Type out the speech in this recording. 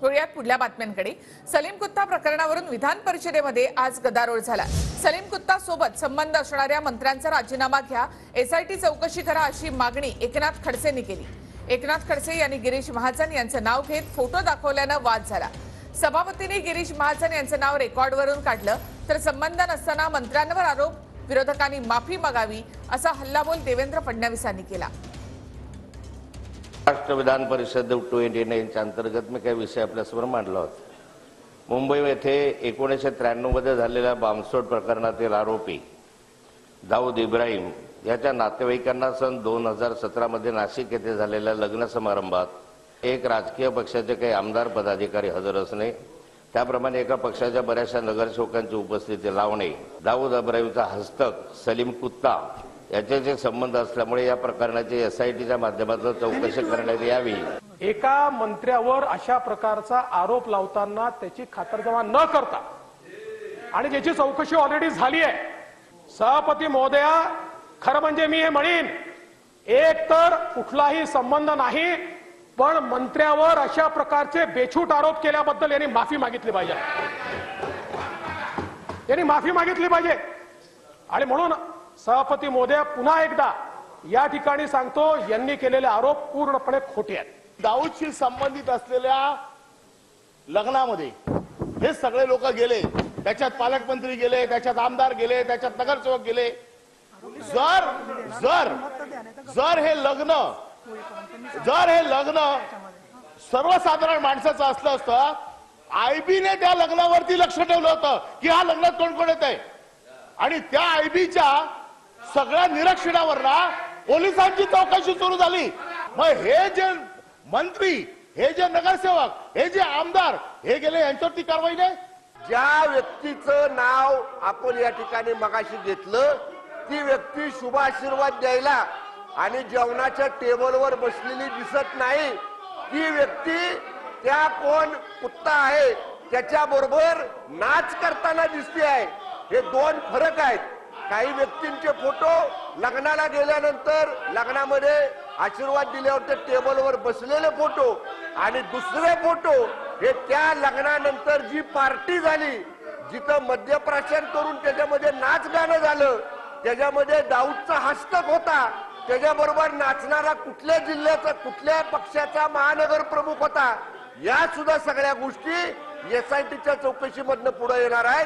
वळूयात पुढल्या बातम्यांकडे। सलीम कुत्ता प्रकरणावरून विधान परिषदेमध्ये आज गदारोळ झाला। सलीम कुत्ता सोबत संबंध असणाऱ्या मंत्र्यांचा राजीनामा घ्या, एसआयटी चौकशी करा अशी मागणी एकनाथ खडसेंनी केली। एकनाथ खडसे यांनी गिरीश महाजन यांचं नाव घेत फोटो दाखवल्यानं वाद झाला। सभापतींनी गिरीश महाजन यांचं नाव रेकॉर्डवरून काढलं, तर संबंध नसताना मंत्र्यांवर आरोप, विरोधकांनी माफी मागावी असा हल्लाबोल देवेंद्र फडणवीसांनी केला। महाराष्ट्र विधान परिषद 2029 अंतर्गत मी काही विषय आपल्यासमोर मांडला होता। मुंबई येथे 1993 मध्ये झालेल्या बॉम्बस्फोट प्रकरणातील आरोपी दाऊद इब्राहिम याच्या नातेवाईकांना सन 2017 मध्ये नाशिक येथे झालेल्या लग्न समारंभात एक राजकीय पक्षाचे काही आमदार पदाधिकारी हजर असणे, त्याप्रमाणे एका पक्षाच्या बऱ्याचशा नगरसेवकांची उपस्थिती लावणे, दाऊद इब्राहिमचा हस्तक सलीम कुत्ता याचे संबंध असल्यामुळे या प्रकरणाची एसआयटीच्या माध्यमातून चौकशी करण्यात यावी। एका मंत्र्यावर अशा प्रकारचा आरोप लावताना त्याची खातरजमा न करता आणि ज्याची चौकशी ऑलरेडी झाली आहे, सभापती महोदया, खरं म्हणजे मी हे म्हणेन, एक तर कुठलाही संबंध नाही, पण मंत्र्यावर अशा प्रकारचे बेछूट आरोप केल्याबद्दल यांनी माफी मागितली पाहिजे, यांनी माफी मागितली पाहिजे। आणि म्हणून सभापती महोदया, पुन्हा एकदा या ठिकाणी सांगतो, यांनी केलेले आरोप पूर्णपणे खोटे आहेत। दाऊदशी संबंधित असलेल्या लग्नामध्ये हे सगळे लोक गेले, त्याच्यात पालकमंत्री गेले, त्याच्यात आमदार गेले, त्याच्यात नगरसेवक गेले। जर जर जर हे लग्न सर्वसाधारण माणसाचं असलं असतं, आयबीने त्या लग्नावरती लक्ष ठेवलं होतं की हा लग्नात कोण कोण येत आहे, आणि त्या आयबीच्या सगळ्या निरीक्षणावर पोलिसांची चौकशी सुरू झाली। मग हे जे मंत्री, हे जे नगरसेवक, हे जे आमदार हे गेले, यांच्यावरती कारवाई नाही। ज्या व्यक्तीचं नाव आपण या ठिकाणी मगाशी घेतलं, ती व्यक्ती शुभ आशीर्वाद द्यायला आणि जेवणाच्या टेबलवर बसलेली दिसत नाही। ती व्यक्ती त्या कोण कुत्ता आहे त्याच्याबरोबर नाच करताना दिसते आहे। हे दोन फरक आहेत। काही व्यक्तींचे फोटो लग्नाला गेल्यानंतर लग्नामध्ये आशीर्वाद दिल्यावर ते टेबलवर बसलेले फोटो, आणि दुसरे फोटो हे त्या लग्नानंतर जी पार्टी झाली, जिथं मद्यप्राशन करून त्याच्यामध्ये नाच गाणं झालं, त्याच्यामध्ये दाऊदचा हस्तक होता, त्याच्याबरोबर नाचणारा कुठल्या जिल्ह्याचा, कुठल्या पक्षाचा महानगर प्रमुख होता, या सुद्धा सगळ्या गोष्टी एसआयटीच्या चौकशीमधनं पुढे येणार आहेत।